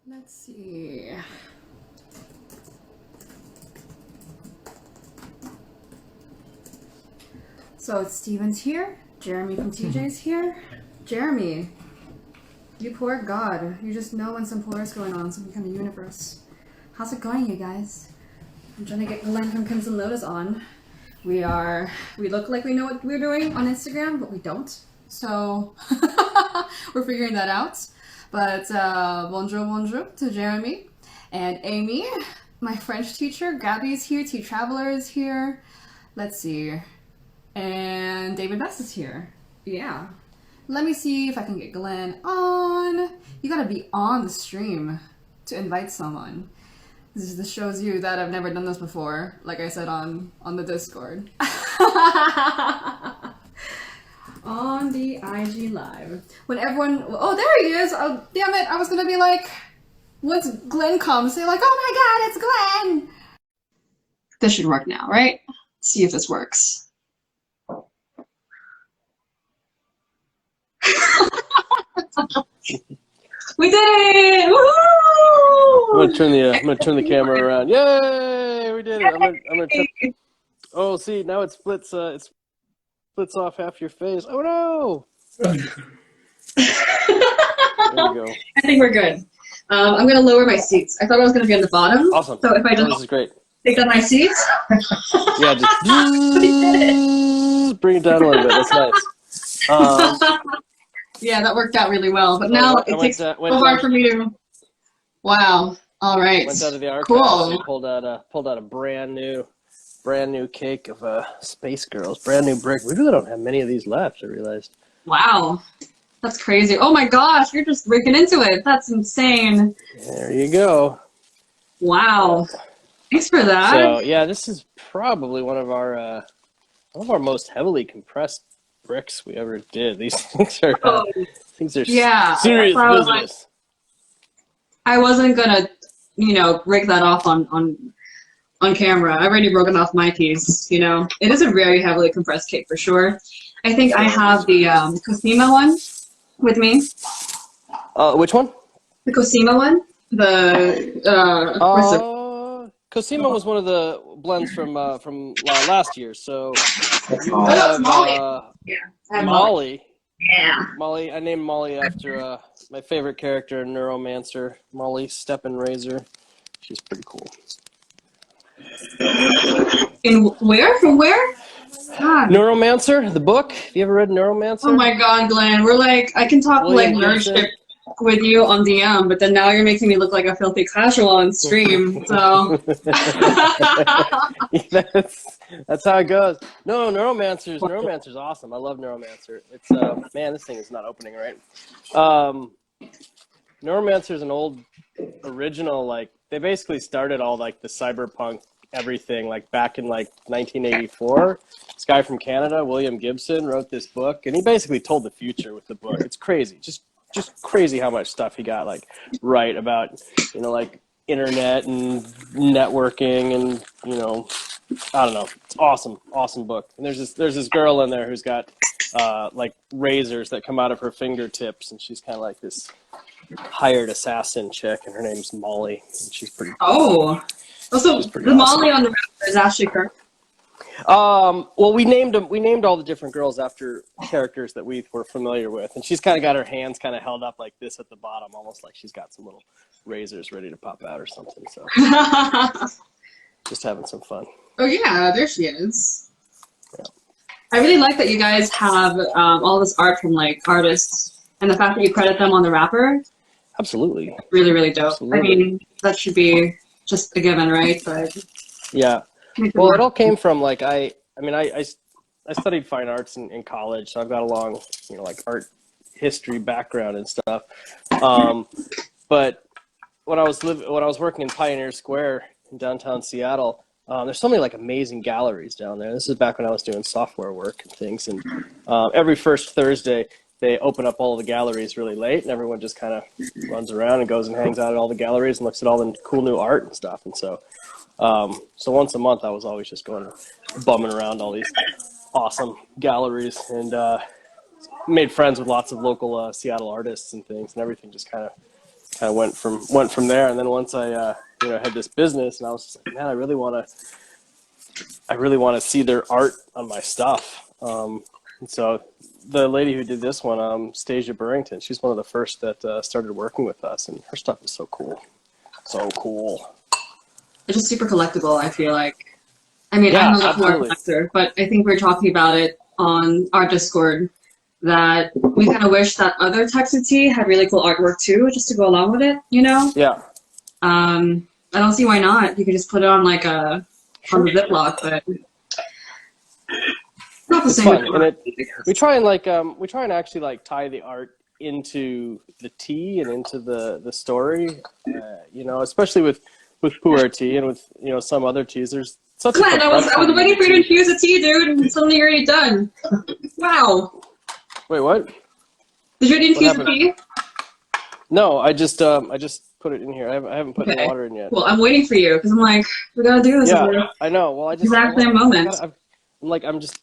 Let's see. So it's Steven's here. Jeremy from TJ's here. Jeremy, you poor god. You just know when some polar is going on, some kind of universe. How's it going, you guys? I'm trying to get Glen from Crimson Lotus on. We look like we know what we're doing on Instagram, but we don't. So we're figuring that out. But bonjour to Jeremy and Amy, my French teacher. Gabby's here. T Traveler is here. Let's see. And David Best is here. Yeah. Let me see if I can get Glen on. You gotta be on the stream to invite someone. This shows you that I've never done this before, like I said on the Discord. On the IG Live. When everyone, oh, there he is! Oh, damn it, I was gonna be like, once Glen comes, say like, oh my god, it's Glen! This should work now, right? Let's see if this works. We did it! Woohoo! I'm gonna turn the camera around. Yay! We did it. I'm gonna turn. Oh, see, now it splits off half your face. Oh no! There you go. I think we're good. I'm gonna lower my seats. I thought I was gonna be on the bottom. Awesome. So if I just this is great. take down my seats. Yeah, just bring it down a little bit. That's nice. Yeah, that worked out really well. But now it takes so hard for me to. Wow. All right. Went out of the archives Cool. and pulled out a brand new cake of Space Girls, brand new brick. We really don't have many of these left. I realized. Wow. That's crazy. Oh my gosh, you're just breaking into it. That's insane. There you go. Wow. Thanks for that. So yeah, this is probably one of our most heavily compressed bricks we ever did. These things are yeah, serious business. I wasn't gonna, break that off on camera. I've already broken off my piece. It is a very heavily compressed cake for sure. I think I have the Cosima one with me. Which one? The Cosima one. Cosima was one of the blends from last year. So you that's have Molly. Yeah, Molly. Yeah. Molly. I named Molly after my favorite character, Neuromancer. Molly Steppen Razor. She's pretty cool. In where? From where? God. Neuromancer, the book. Have you ever read Neuromancer? Oh my God, Glen. We're like, I can talk William nerd Gibson. shit with you on DM, but then now you're making me look like a filthy casual on stream. So that's how it goes. No, Neuromancer's awesome. I love Neuromancer. It's man, this thing is not opening right. Neuromancer's an old original, like they basically started all like the cyberpunk everything like back in like 1984. This guy from Canada, William Gibson, wrote this book, and he basically told the future with the book. It's crazy, just crazy how much stuff he got like right about like internet and networking and I don't know. It's awesome book. And there's this girl in there who's got like razors that come out of her fingertips, and she's kind of like this hired assassin chick, and her name's Molly, and she's pretty cool. So the awesome. Molly on the wrapper is Ashley Kirk. Well, we named all the different girls after characters that we were familiar with, and she's kind of got her hands kind of held up like this at the bottom, almost like she's got some little razors ready to pop out or something. So just having some fun. Oh yeah, there she is. Yeah. I really like that you guys have all this art from like artists, and the fact that you credit them on the wrapper. Absolutely. Really, really dope. Absolutely. I mean, that should be just a given, right? But yeah. Well, it all came from like I studied fine arts in college, so I've got a long like art history background and stuff. But when I was working in Pioneer Square in downtown Seattle, there's so many like amazing galleries down there. This is back when I was doing software work and things, and every first Thursday they open up all the galleries really late, and everyone just kind of runs around and goes and hangs out at all the galleries and looks at all the cool new art and stuff. And so once a month I was always just going bumming around all these awesome galleries, and made friends with lots of local Seattle artists and things, and everything just kind of kind of went from there. And then once I had this business, and I was just like, man, I really want to see their art on my stuff. And so the lady who did this one, Stasia Burrington, she's one of the first that started working with us, and her stuff is so cool. So cool. It's just super collectible, I feel like. I mean, Yeah, I'm not a absolutely. collector, but I think we were talking about it on our Discord, that we kind of wish that other types of tea had really cool artwork too, just to go along with it, you know? Yeah. I don't see why not. You could just put it on like on the Ziploc, but not the It's same. fun, and we try and actually like tie the art into the tea and into the story, especially with pu'er tea and with some other teas. There's such Glen, I was waiting for you to infuse the tea, dude, and suddenly you're already done. Wow. Wait, what? Did you already infuse the tea? No, I just put it in here. I haven't put the water in yet. Well, I'm waiting for you because I'm like, we gotta do this. Yeah, I know. Well, exact same moment. I'm just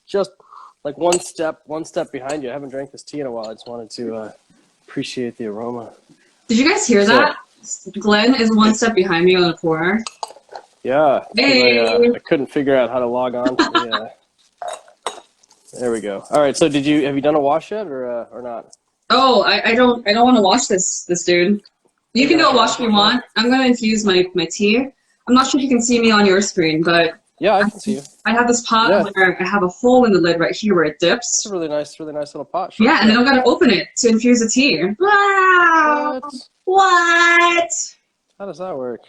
like one step behind you. I haven't drank this tea in a while. I just wanted to appreciate the aroma. Did you guys hear that? Glen is one step behind me on the pour. Yeah. Hey. I couldn't figure out how to log on to the. There we go. All right. So have you done a wash yet or not? Oh, I don't want to wash this dude. You can go wash if you want. I'm gonna infuse my tea. I'm not sure if you can see me on your screen, but yeah, I can see you. I have this pot where I have a hole in the lid right here where it dips. It's a really nice little pot. Sure. Yeah, and then I'm gonna open it to infuse the tea. Wow! What? How does that work?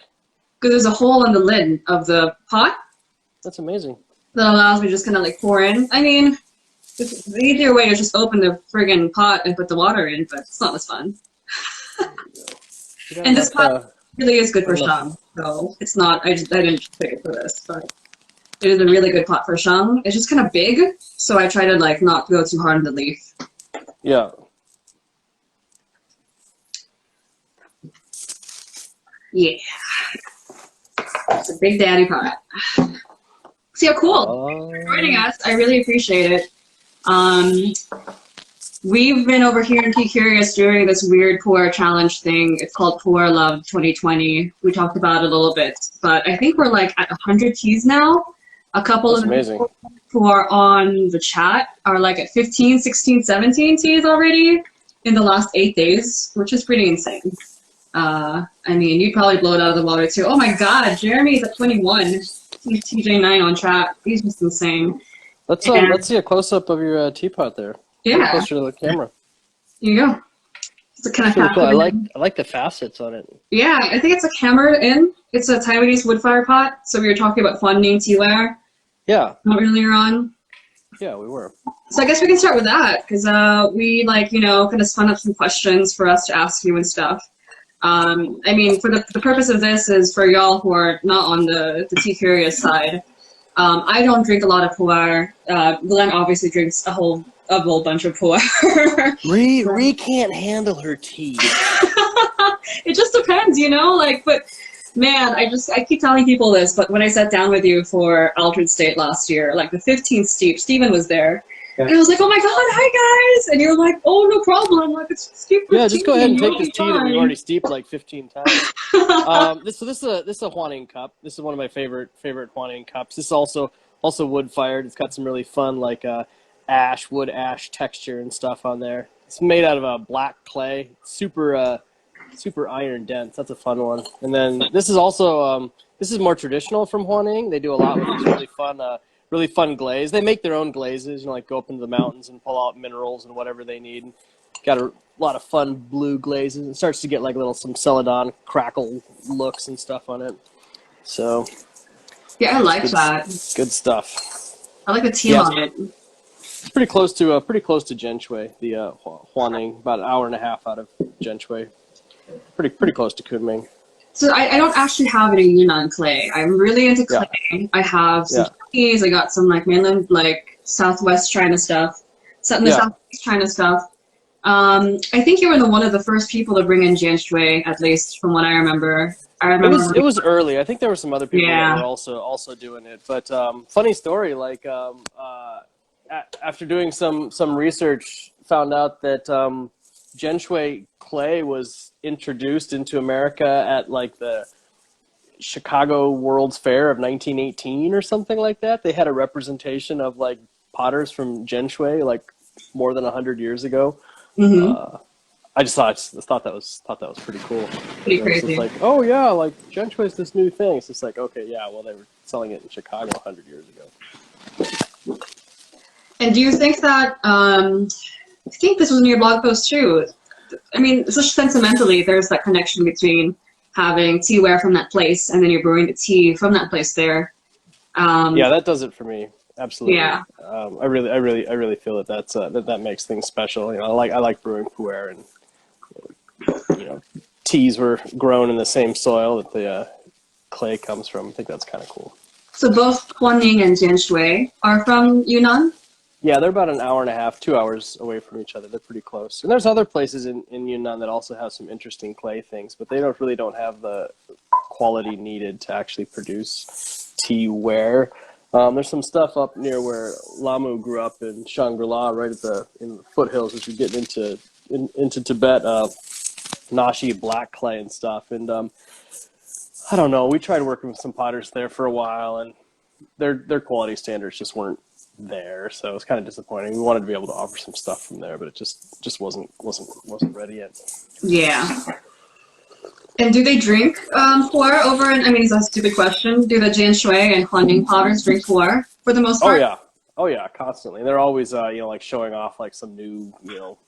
Because there's a hole in the lid of the pot. That's amazing. That allows me to just kind of like pour in. I mean, the easier way is just open the friggin' pot and put the water in, but it's not as fun. And this pot really is good for shang, so it's not. I didn't pick it for this, but it is a really good pot for shang. It's just kind of big, so I try to like not go too hard on the leaf. Yeah. Yeah. It's a big daddy pot. See how cool you're joining us. I really appreciate it. We've been over here in Tea Curious doing this weird pour challenge thing. It's called Pour Love 2020. We talked about it a little bit, but I think we're like at 100 teas now. A couple of people who are on the chat are like at 15, 16, 17 teas already in the last 8 days, which is pretty insane. I mean, you'd probably blow it out of the water too. Oh my God, Jeremy's at 21. He's TJ9 on chat. He's just insane. Let's see a close up of your teapot there. Yeah. Closer to the camera. Here you go. It's a kind of cool. I like the facets on it. Yeah, I think it's like hammered in. It's a Taiwanese wood fire pot. So we were talking about Huanning tea ware. Yeah. Not earlier on. Yeah, we were. So I guess we can start with that because we kind of spun up some questions for us to ask you and stuff. I mean, for the purpose of this is for y'all who are not on the Tea Curious side. I don't drink a lot of pu'er. Glen obviously drinks a whole bunch of pu'er. Ree can't handle her tea. It just depends, but man, I keep telling people this, but when I sat down with you for Altered State last year, like the 15th Steven was there. Yeah. And I was like, oh my God, hi guys! And you're like, oh, no problem. Like, it's steeped with just go ahead and take this tea that we've already steeped like 15 times. This is a Huanning cup. This is one of my favorite Huanning cups. This is also wood fired. It's got some really fun like wood ash texture and stuff on there. It's made out of a black clay, super iron dense. That's a fun one. And then this is also this is more traditional from Huanning. They do a lot with these really fun glaze. They make their own glazes, like go up into the mountains and pull out minerals and whatever they need. Got a lot of fun blue glazes. It starts to get like some celadon crackle looks and stuff on it. So yeah, I like that. Good stuff. I like the tea on it. It's pretty close to Zhenchui, the Huanning, about an hour and a half out of Zhenchui. Pretty close to Kunming. So I don't actually have any Yunnan clay. I'm really into clay. Yeah. I have some Chinese. I got some like mainland, like Southwest China stuff, Southeast China stuff. I think you were one of the first people to bring in Zhenchui, at least from what I remember. It was early. I think there were some other people that were also doing it. But funny story, like after doing some research, found out that Genshui clay was introduced into America at like the Chicago World's Fair of 1918 or something like that. They had a representation of like potters from Genshui like more than 100 years ago. Mm-hmm. I just thought that was pretty cool. Pretty It was crazy. just like, oh yeah, like Genshui is this new thing. It's just like, okay, yeah, well they were selling it in Chicago 100 years ago. And do you think that, I think this was in your blog post too, I mean, just sentimentally, there's that connection between having teaware from that place and then you're brewing the tea from that place there. Yeah, that does it for me. Absolutely. Yeah. I really feel that that's that makes things special. You know, I like brewing pu'er, and you know, teas were grown in the same soil that the clay comes from. I think that's kind of cool. So both Huaning and Jianshui are from Yunnan? Yeah, they're about an hour and a half, 2 hours away from each other. They're pretty close. And there's other places in Yunnan that also have some interesting clay things, but they don't have the quality needed to actually produce tea ware. There's some stuff up near where Lamu grew up in Shangri-La, right in the foothills as you get into Tibet, Nashi black clay and stuff. And I don't know, we tried working with some potters there for a while, and their quality standards just weren't there, so it was kind of disappointing. We wanted to be able to offer some stuff from there, but it just wasn't ready yet. Yeah. And do they drink pu'er over in, I mean, it's a stupid question, do the Jianshui and Huaning potters drink pu'er for the most part? Oh yeah, constantly. They're always you know, like showing off like some new, you know,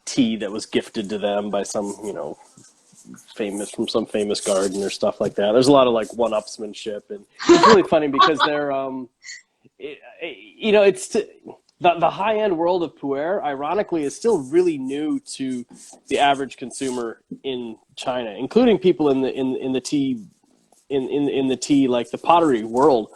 tea that was gifted to them by some, you know, from some famous garden or stuff like that. There's a lot of like one-upsmanship, and it's really funny because they're you know, it's the high-end world of pu'er, ironically, is still really new to the average consumer in China, including people in the tea like the pottery world.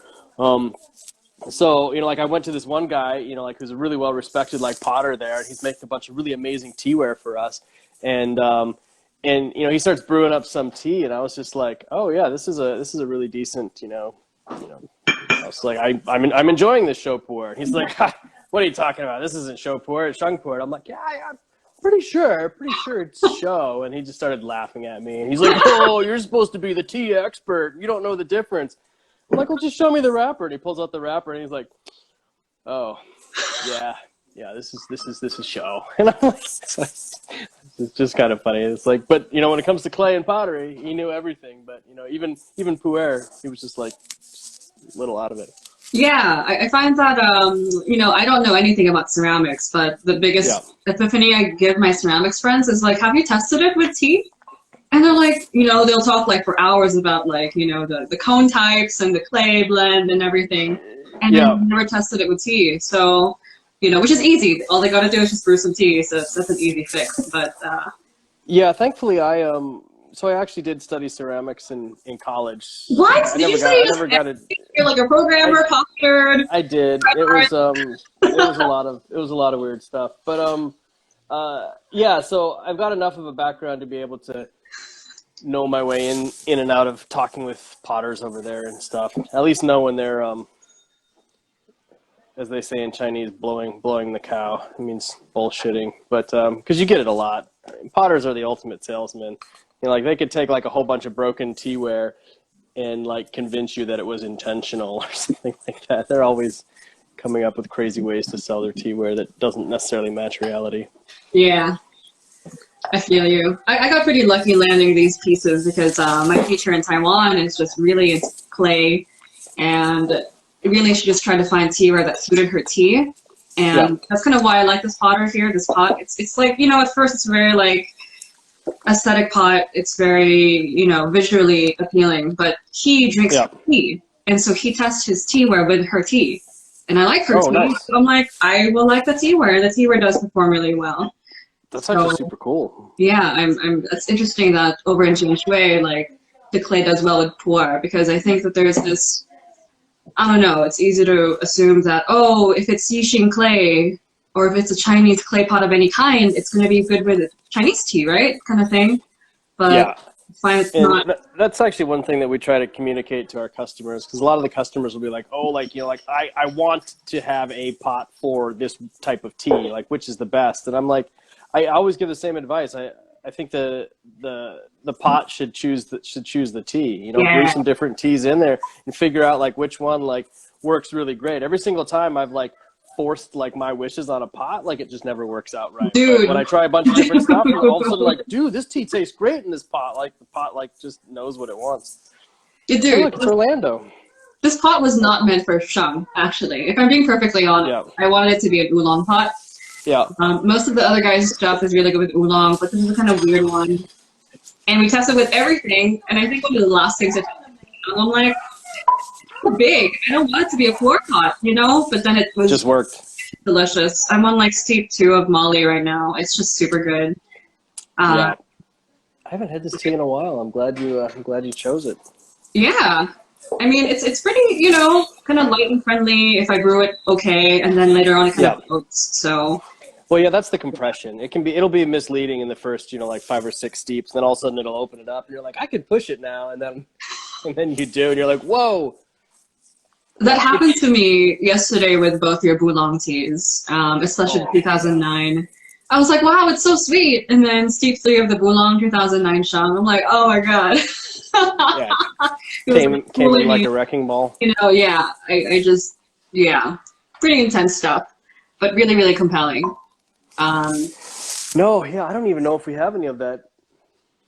So, you know, like I went to this one guy, you know, like who's a really well-respected like potter there, and he's making a bunch of really amazing teaware for us, and you know, he starts brewing up some tea, and I was just like, oh yeah, this is a really decent, you know. I was like, I'm enjoying this show pu'er. He's like, ha, what are you talking about? This isn't show pu'er, it's sheng pu'er. I'm like, yeah, I'm pretty sure it's show. And he just started laughing at me. And he's like, oh, you're supposed to be the tea expert. You don't know the difference. I'm like, well, just show me the wrapper. And he pulls out the wrapper, and he's like, oh, yeah, this is show. And I'm like, it's just kind of funny. It's like, but you know, when it comes to clay and pottery, he knew everything. But you know, even pu'er, he was just like a little out of it. Yeah, I find that, you know, I don't know anything about ceramics, but the biggest epiphany I give my ceramics friends is like, have you tested it with tea? And they're like, you know, they'll talk like for hours about like, you know, the cone types and the clay blend and everything. And then never tested it with tea. So, you know, which is easy. All they got to do is just brew some tea. So that's an easy fix. But yeah, thankfully so I actually did study ceramics in college. What? Did you say you're like a programmer, copier? I did. It was a lot of weird stuff. But yeah, so I've got enough of a background to be able to know my way in and out of talking with potters over there and stuff. At least know when they're as they say in Chinese, blowing the cow. It means bullshitting. But because you get it a lot. Potters are the ultimate salesmen. You know, like they could take like a whole bunch of broken teaware and like convince you that it was intentional or something like that. They're always coming up with crazy ways to sell their teaware that doesn't necessarily match reality. Yeah, I feel you. I got pretty lucky landing these pieces because my teacher in Taiwan is just really into clay, and really she just tried to find teaware that suited her tea. And that's kind of why I like this potter here. This pot, it's like, you know, at first it's very like aesthetic pot. It's very, you know, visually appealing, but he drinks tea. And so he tests his teaware with her tea. And I like her tea. Nice. So I'm like, I will like the teaware. The teaware does perform really well. That's actually super cool. Yeah, it's interesting that over in Jianshui, like the clay does well with pu'er, because I think that there's this, I don't know, it's easy to assume that, oh, if it's Yixing clay, or if it's a Chinese clay pot of any kind, it's going to be good with Chinese tea, right? Kind of thing. But I find it's not. That's actually one thing that we try to communicate to our customers, because a lot of the customers will be like, oh, like, you know, like I want to have a pot for this type of tea, like which is the best? And I'm like, I always give the same advice. I think the pot should choose the tea. You know, brew some different teas in there and figure out like which one like works really great. Every single time I've like forced like my wishes on a pot, like it just never works out right. Dude. But when I try a bunch of different stuff, all of a sudden like, dude, this tea tastes great in this pot. Like the pot like just knows what it wants. Dude, oh, look, it's Orlando. This pot was not meant for shung, actually. If I'm being perfectly honest, I wanted it to be an oolong pot. Yeah. Most of the other guys' stuff is really good with oolong, but this is a kind of weird one. And we tested with everything, and I think one of the last things that I'm like, it's big. I don't want it to be a floor pot, you know? But then it was just worked. Delicious. I'm on like steep 2 of Molly right now. It's just super good. Yeah. I haven't had this tea in a while. I'm glad you chose it. Yeah. I mean, it's pretty, you know, kind of light and friendly if I brew it okay, and then later on it kind of floats, so. Well, yeah, that's the compression. It'll be misleading in the first, you know, like 5 or 6 steeps, then all of a sudden it'll open it up, and you're like, I could push it now, and then you do, and you're like, whoa. That happened to me yesterday with both your Boulong teas, especially 2009. I was like, wow, it's so sweet, and then steep 3 of the Boulong 2009 Shang, I'm like, oh my god. Came in like a wrecking ball. You know, yeah. I just, pretty intense stuff, but really, really compelling. No, yeah, I don't even know if we have any of that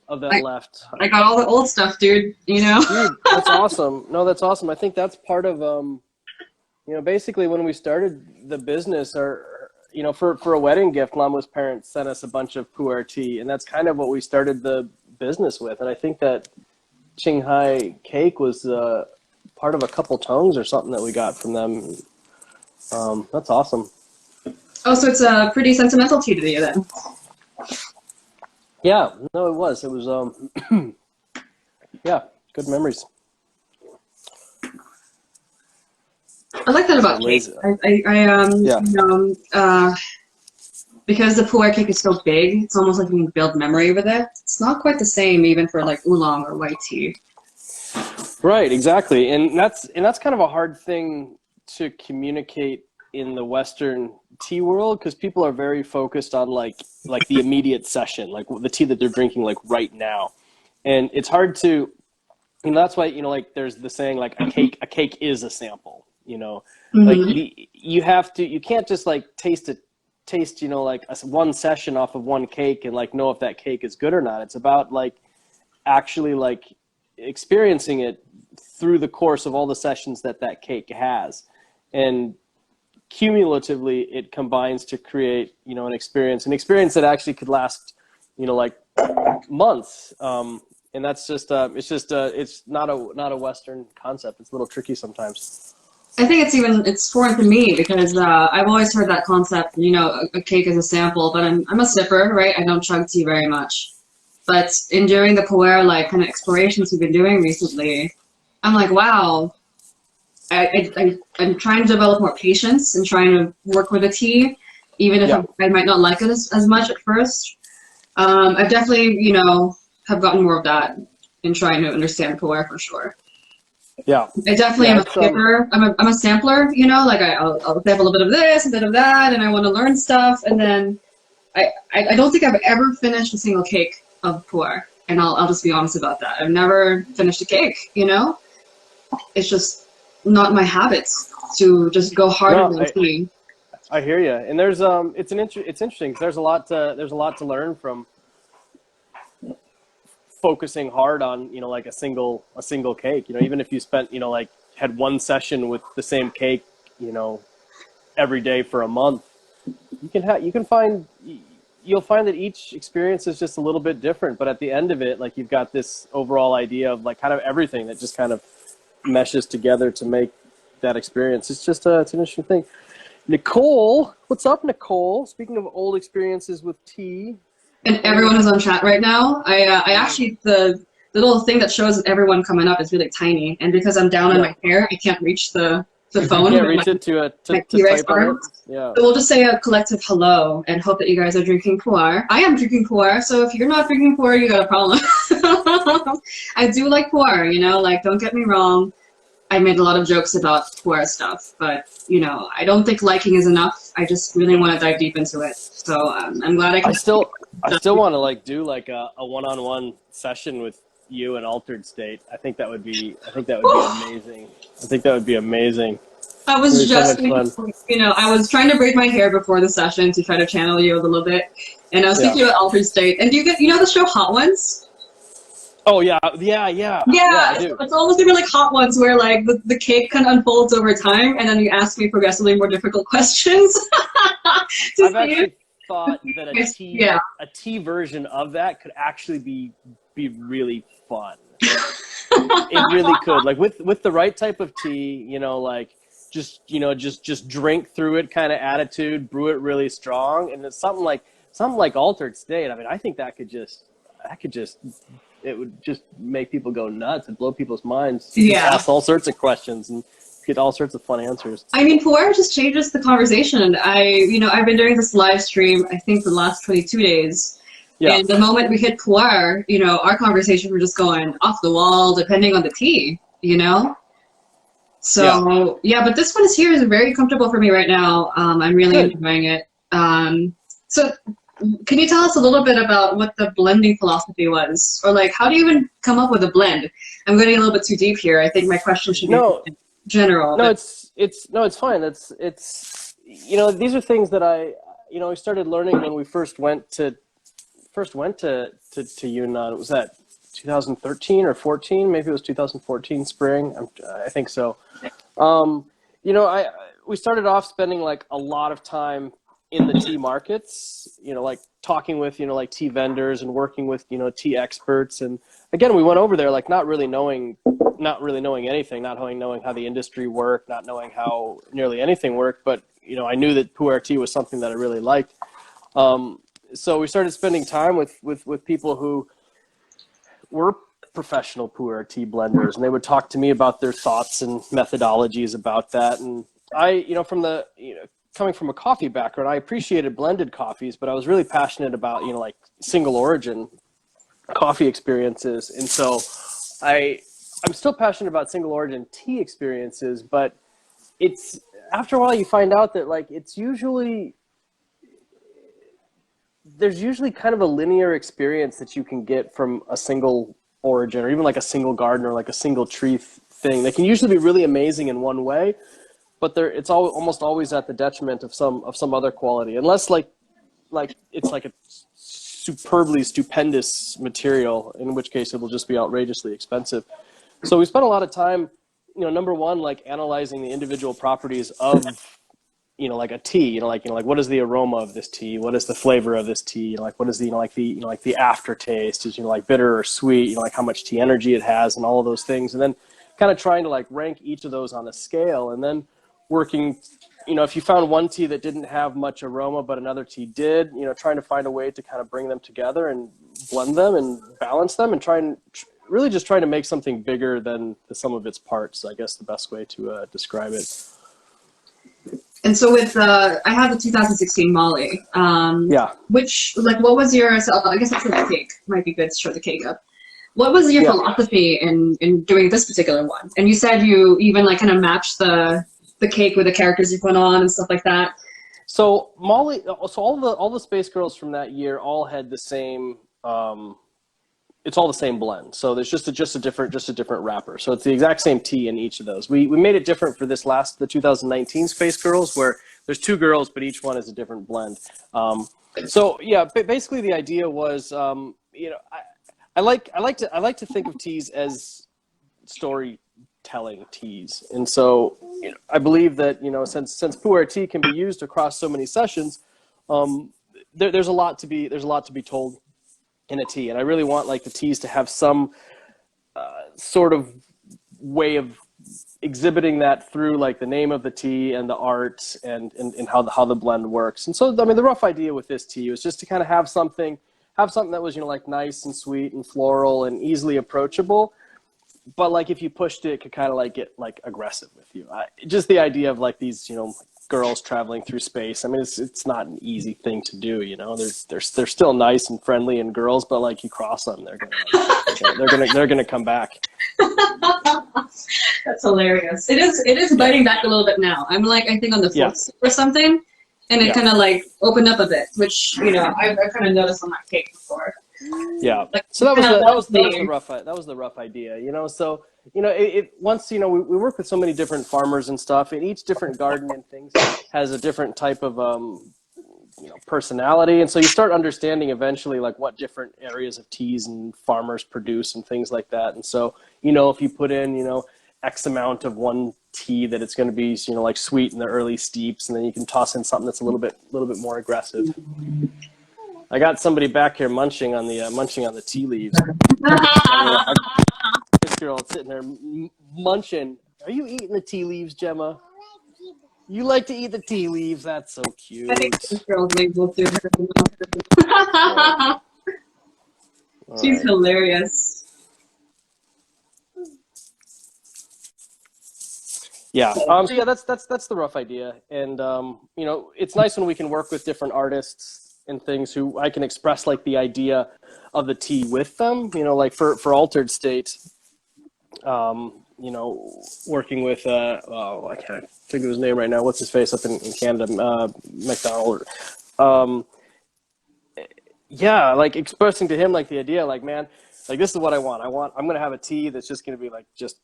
left. I got all the old stuff, dude. You know. Dude, that's awesome. No, that's awesome. I think that's part of you know, basically when we started the business, or you know, for a wedding gift, Mama's parents sent us a bunch of pu'er tea, and that's kind of what we started the business with. And I think that Qinghai cake was part of a couple tongues or something that we got from them. That's awesome. Oh, so it's a pretty sentimental tea to you then. Yeah, no, it was. It was, yeah, good memories. I like that about cake. You know, because the pu'er cake is so big, it's almost like you can build memory with it. It's not quite the same even for like oolong or white tea. Right, exactly. And that's kind of a hard thing to communicate in the Western tea world, because people are very focused on like the immediate session, like the tea that they're drinking like right now. And it's hard to, you know, that's why, you know, like there's the saying like a cake is a sample, you know. Like you can't just like taste, you know, like one session off of one cake and like know if that cake is good or not. It's about like actually like experiencing it through the course of all the sessions that cake has. And cumulatively it combines to create, you know, an experience that actually could last, you know, like months. And that's just it's not a Western concept. It's a little tricky sometimes. I think it's foreign to me because I've always heard that concept, you know, a cake is a sample, but I'm a sipper, right? I don't chug tea very much. But in doing the pu'er like kind of explorations we've been doing recently, I'm like, wow, I'm trying to develop more patience and trying to work with the tea, even if I might not like it as much at first. I've definitely, you know, have gotten more of that in trying to understand pu'er for sure. Yeah, I definitely am a skipper. I'm a sampler, you know, like I'll have a little bit of this, a bit of that, and I want to learn stuff. And then I don't think I've ever finished a single cake of pu'er, and I'll just be honest about that. I've never finished a cake, you know. It's just not my habits to just go hard on tea. I hear you, and there's it's interesting because there's a lot to learn from focusing hard on, you know, like a single cake. You know, even if you spent, you know, like had one session with the same cake, you know, every day for a month, you'll find that each experience is just a little bit different. But at the end of it, like you've got this overall idea of like kind of everything that just kind of meshes together to make that experience. It's just it's an interesting thing. Nicole, what's up, Nicole? Speaking of old experiences with tea. And everyone is on chat right now. I actually, the little thing that shows everyone coming up is really tiny. And because I'm down on my hair, I can't reach the phone. You can't reach it to type on it. Yeah. So we'll just say a collective hello and hope that you guys are drinking pu'er. I am drinking pu'er, so if you're not drinking pu'er, you got a problem. I do like pu'er, you know, like don't get me wrong. I made a lot of jokes about pu'er stuff, but you know, I don't think liking is enough. I just really want to dive deep into it. So I'm glad I can. I still want to like do like a one-on-one session with you in Altered State. I think that would be amazing. I think that would be amazing. I was just, so much fun. you know, I was trying to braid my hair before the session to try to channel you a little bit, and I was Yeah. thinking about Altered State. And do you know the show Hot Ones? Oh yeah, I do. It's almost even like Hot Ones, where like the cake kind of unfolds over time, and then you ask me progressively more difficult questions. I've actually thought that a tea version of that could actually be really fun. It really could, like with the right type of tea, you know, like just drink through it kind of attitude, brew it really strong, and it's something like Altered State. I mean, I think that could just it would just make people go nuts and blow people's minds. Yeah. Ask all sorts of questions and get all sorts of fun answers. I mean, pu'er just changes the conversation. I've been doing this live stream, I think, for the last 22 days. Yeah. And the moment we hit pu'er, you know, our conversation was just going off the wall, depending on the tea, you know? So, yeah, but this one is very comfortable for me right now. I'm really enjoying it. So can you tell us a little bit about what the blending philosophy was? Or like, how do you even come up with a blend? I'm getting a little bit too deep here. I think my question should be general. No, it's fine. It's you know, these are things that we started learning when we first went to Yunnan. Was that 2013 or 14? Maybe it was 2014 spring. I think so. You know, we started off spending like a lot of time in the tea markets, you know, like talking with, you know, like tea vendors and working with, you know, tea experts. And again, we went over there like not really knowing anything, not knowing how the industry worked, not knowing how nearly anything worked. But, you know, I knew that pu'er tea was something that I really liked. So we started spending time with people who were professional pu'er tea blenders, and they would talk to me about their thoughts and methodologies about that. And coming from a coffee background, I appreciated blended coffees, but I was really passionate about, you know, like single origin coffee experiences. And so I'm still passionate about single origin tea experiences, but it's after a while you find out that like there's usually kind of a linear experience that you can get from a single origin or even like a single garden or like a single tree thing. They can usually be really amazing in one way, but it's almost always at the detriment of some other quality, unless like it's like a superbly stupendous material, in which case it will just be outrageously expensive. So we spent a lot of time, you know, number one, like analyzing the individual properties of, you know, like a tea, you know, like what is the aroma of this tea? What is the flavor of this tea? You know, like what is the aftertaste? Is, you know, like bitter or sweet? You know, like how much tea energy it has and all of those things. And then kind of trying to like rank each of those on a scale, and then working, you know, if you found one tea that didn't have much aroma but another tea did, you know, trying to find a way to kind of bring them together and blend them and balance them and really just trying to make something bigger than the sum of its parts, I guess the best way to describe it. And so with, I have the 2016 Molly. Which, like, what was your, so I guess that's the cake. Might be good to show the cake up. What was your philosophy in doing this particular one? And you said you even like kind of matched the cake with the characters you put on and stuff like that. So Molly, so all the Space Girls from that year all had the same, it's all the same blend. So there's just a different wrapper. So it's the exact same tea in each of those. We made it different for the 2019 Space Girls, where there's two girls, but each one is a different blend. So yeah, basically the idea was, you know, I like to think of teas as storytelling teas, and so you know, I believe that, you know, since pu'er tea can be used across so many sessions, there's a lot to be told in a tea, and I really want like the teas to have some sort of way of exhibiting that through like the name of the tea and the art and how the blend works. And so I mean the rough idea with this tea was just to kind of have something that was, you know, like nice and sweet and floral and easily approachable, but like if you pushed it, it could kind of like get like aggressive with you. Just the idea of like these, you know, girls traveling through space. I mean, it's not an easy thing to do, you know. They're still nice and friendly and girls, but like you cross them, they're gonna come back. That's hilarious. It is biting back a little bit now. I'm like, I think on the fourth step or something, and it kind of like opened up a bit, which, you know, I've kind of noticed on my cake before. Yeah. Like, So that was the rough idea, you know. So, you know, once, you know, we work with so many different farmers and stuff, and each different garden and things has a different type of you know, personality, and so you start understanding eventually like what different areas of teas and farmers produce and things like that. And so, you know, if you put in, you know, X amount of one tea, that it's going to be, you know, like sweet in the early steeps, and then you can toss in something that's a little bit more aggressive. I got somebody back here munching on the tea leaves. This girl sitting there munching. Are you eating the tea leaves, Gemma? You like to eat the tea leaves? That's so cute. I think this girl's label through her. She's hilarious. Yeah. So yeah, that's the rough idea, and you know, it's nice when we can work with different artists and things who I can express like the idea of the tea with them. You know, like for Altered State, you know, working with I can't think of his name right now. What's his face up in Canada? McDonald. Yeah, like expressing to him like the idea, like, man, like this is what I want. I'm gonna have a tea that's just gonna be like just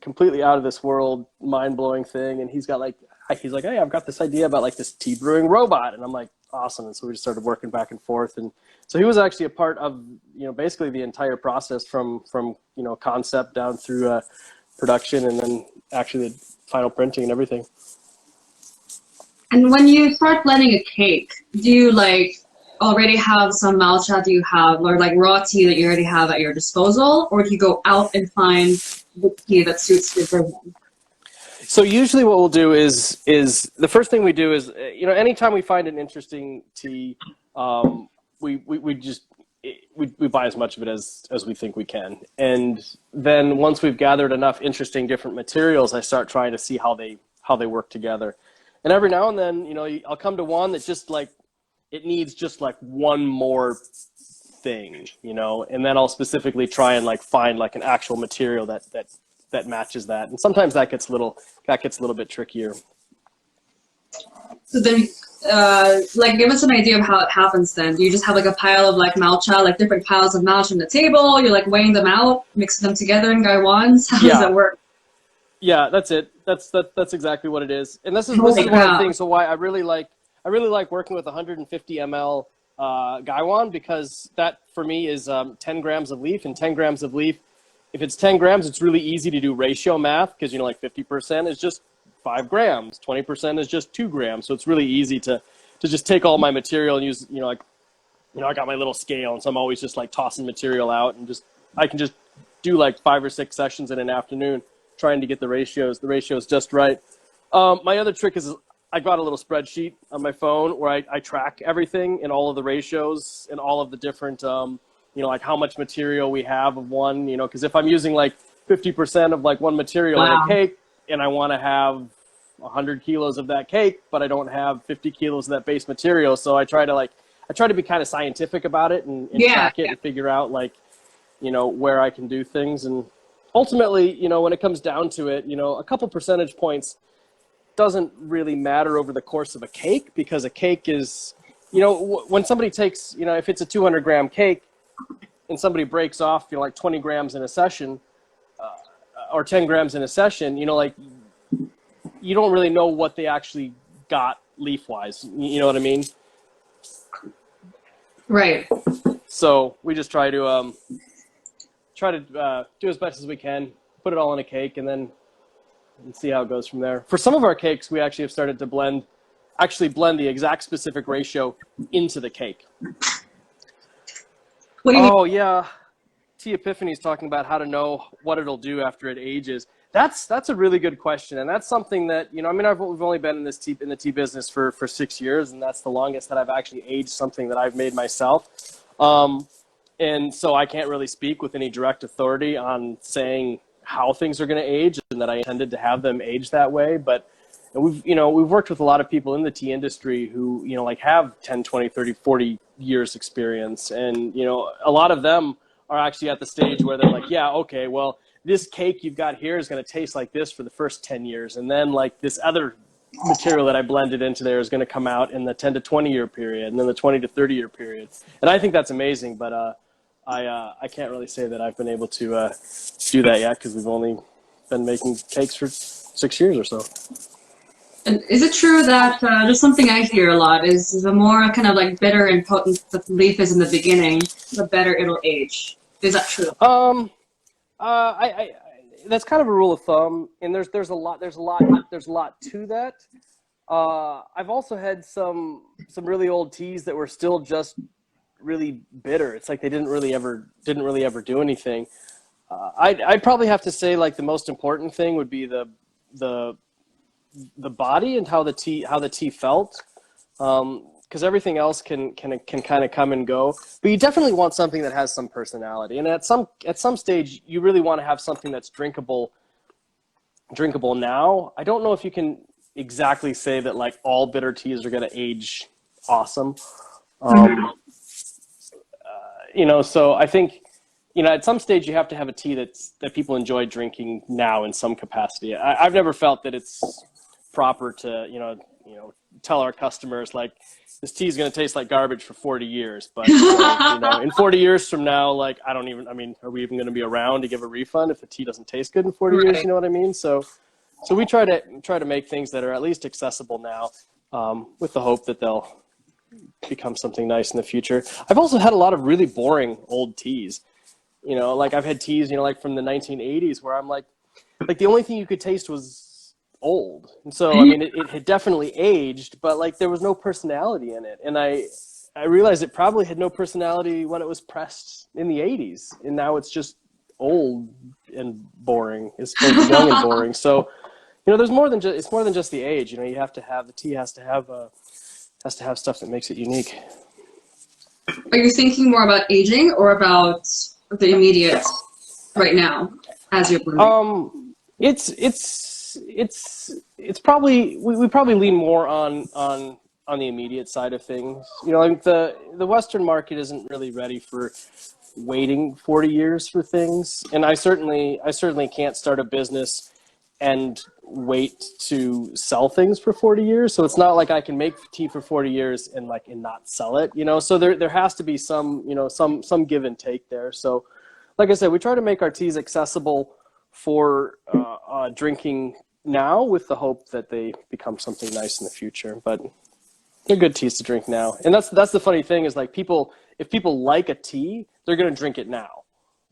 completely out of this world, mind blowing thing. And he's like, hey, I've got this idea about like this tea brewing robot, and I'm like, awesome. And so we just started working back and forth, and so he was actually a part of, you know, basically the entire process from you know, concept down through production, and then actually the final printing and everything. And when you start blending a cake, do you like already have some matcha? Do you have, or like raw tea that you already have at your disposal, or do you go out and find the tea that suits your version? So usually what we'll do is the first thing we do is, you know, anytime we find an interesting tea, we buy as much of it as we think we can. And then once we've gathered enough interesting different materials, I start trying to see how they work together. And every now and then, you know, I'll come to one that just like, it needs just like one more thing, you know, and then I'll specifically try and like find like an actual material that matches that. And sometimes that gets a little bit trickier. So then, like, give us an idea of how it happens then. Do you just have like a pile of like matcha, like different piles of matcha on the table? You're like weighing them out, mixing them together in gaiwans? How does it work? Yeah, that's it. That's exactly what it is. And this is one of the things, so why I really like working with 150 ml gaiwan, because that for me is 10 grams of leaf, and 10 grams of leaf, if it's 10 grams, it's really easy to do ratio math, because, you know, like 50% is just 5 grams, 20% is just 2 grams. So it's really easy to just take all my material and use, you know, like, you know, I got my little scale, and so I'm always just like tossing material out, and I can just do like 5 or 6 sessions in an afternoon trying to get the ratios just right. My other trick is I got a little spreadsheet on my phone where I track everything and all of the ratios and all of the different, you know, like how much material we have of one, you know, because if I'm using like 50% of like one material in a cake, and I want to have 100 kilos of that cake, but I don't have 50 kilos of that base material. So I try to be kind of scientific about it and track it and figure out like, you know, where I can do things. And ultimately, you know, when it comes down to it, you know, a couple percentage points doesn't really matter over the course of a cake, because a cake is, you know, when somebody takes, you know, if it's a 200 gram cake and somebody breaks off, you know, like 20 grams in a session, or 10 grams in a session, you know, like you don't really know what they actually got leaf wise. You know what I mean? Right. So we just try to do as best as we can, put it all in a cake, and then see how it goes from there. For some of our cakes, we actually have started to blend the exact specific ratio into the cake. What do you mean? Oh yeah. T Epiphany's talking about how to know what it'll do after it ages. That's a really good question, and that's something that, you know, I mean, we've only been in the tea business for 6 years, and that's the longest that I've actually aged something that I've made myself. And so I can't really speak with any direct authority on saying how things are going to age and that I intended to have them age that way. But And we've worked with a lot of people in the tea industry who, like have 10, 20, 30, 40 years experience. And, a lot of them are actually at the stage where they're like, yeah, okay, well, this cake you've got here is going to taste like this for the first 10 years. And then like this other material that I blended into there is going to come out in the 10 to 20 year period and then the 20 to 30 year period. And I think that's amazing, but I can't really say that I've been able to do that yet because we've only been making cakes for 6 years or so. And is it true that just something I hear a lot is the more kind of like bitter and potent the leaf is in the beginning, the better it'll age. Is that true? I that's kind of a rule of thumb, and there's a lot to that. I've also had some really old teas that were still just really bitter. It's like they didn't really ever do anything. I'd probably have to say like the most important thing would be the body and how the tea felt. Because everything else can kind of come and go, but you definitely want something that has some personality. And at some stage, you really want to have something that's drinkable now. I don't know if you can exactly say that like all bitter teas are going to age awesome. So I think at some stage you have to have a tea that people enjoy drinking now in some capacity. I've never felt that it's proper to tell our customers like, this tea is going to taste like garbage for 40 years, but in 40 years from now, like are we even going to be around to give a refund if the tea doesn't taste good in 40 years? You know what I mean? So we try to make things that are at least accessible now, with the hope that they'll become something nice in the future. I've also had a lot of really boring old teas. Like I've had teas, like from the 1980s where I'm like the only thing you could taste was old. And so it had definitely aged, but like there was no personality in it. And I realized it probably had no personality when it was pressed in the 80s, and now it's just old and boring. It's both young and boring. So there's it's more than just the age. You have to have, the tea has to have stuff that makes it unique. Are you thinking more about aging or about the immediate right now as you're brewing? It's probably we probably lean more on the immediate side of things. Like the Western market isn't really ready for waiting 40 years for things, and I certainly can't start a business and wait to sell things for 40 years. So it's not like I can make tea for 40 years and not sell it. So there has to be some some give and take there. So like I said, we try to make our teas accessible for drinking now, with the hope that they become something nice in the future. But they're good teas to drink now, and that's the funny thing is like if people like a tea, they're going to drink it now.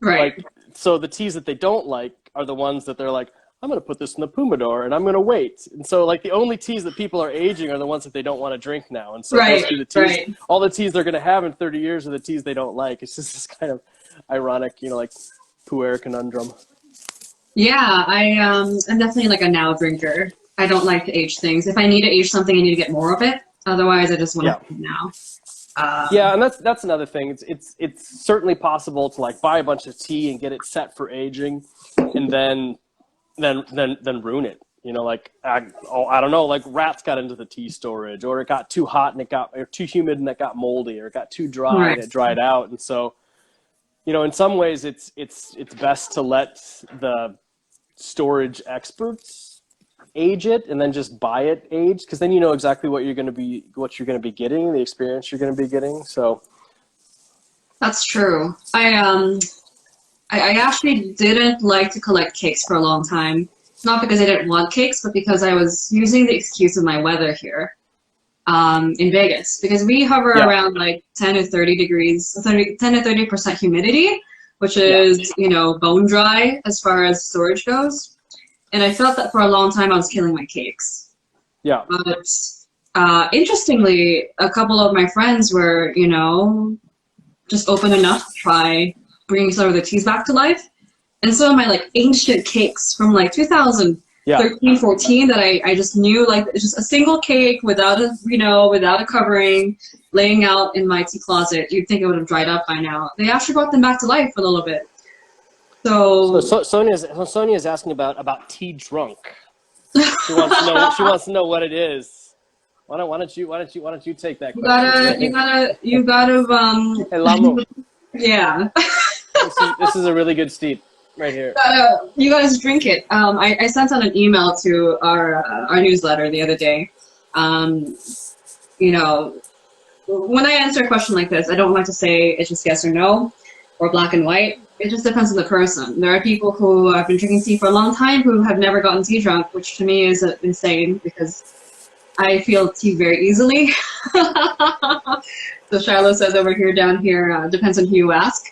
Right. Like, so the teas that they don't like are the ones that they're like, I'm going to put this in the Pomodoro and I'm going to wait. And so like the only teas that people are aging are the ones that they don't want to drink now. And so all the teas they're going to have in 30 years are the teas they don't like. It's just this kind of ironic, like puer conundrum. Yeah, I'm definitely like a now drinker. I don't like to age things. If I need to age something, I need to get more of it. Otherwise, I just want to now. Yeah, and that's another thing. It's certainly possible to like buy a bunch of tea and get it set for aging, and then ruin it. Like I don't know, like rats got into the tea storage, or it got too hot and or too humid and it got moldy, or it got too dry and it dried out. And so, in some ways, it's best to let the storage experts age it and then just buy it aged, because then you know exactly what you're going to be getting, the experience you're going to be getting. So that's true. I actually didn't like to collect cakes for a long time. Not because I didn't want cakes, but because I was using the excuse of my weather here in Vegas, because we hover around like 10 to 30 degrees, 10 to 30% humidity, which is, bone dry as far as storage goes. And I felt that for a long time I was killing my cakes. Yeah. But interestingly, a couple of my friends were, just open enough to try bringing some of the teas back to life. And some of my like ancient cakes from like 2013, 14 that I just knew, like just a single cake without a covering, laying out in my tea closet. You'd think it would have dried up by now. They actually brought them back to life for a little bit. So Sonia's asking about tea drunk. She wants to know. She wants to know what it is. Why don't you take that question? You gotta Hey, Lamu, yeah. this is a really good steep right here. You guys drink it. I sent out an email to our newsletter the other day. You know, when I answer a question like this, I don't like to say it's just yes or no, or black and white. It just depends on the person. There are people who have been drinking tea for a long time who have never gotten tea drunk, which to me is insane because I feel tea very easily. So Shiloh says over here, down here, depends on who you ask.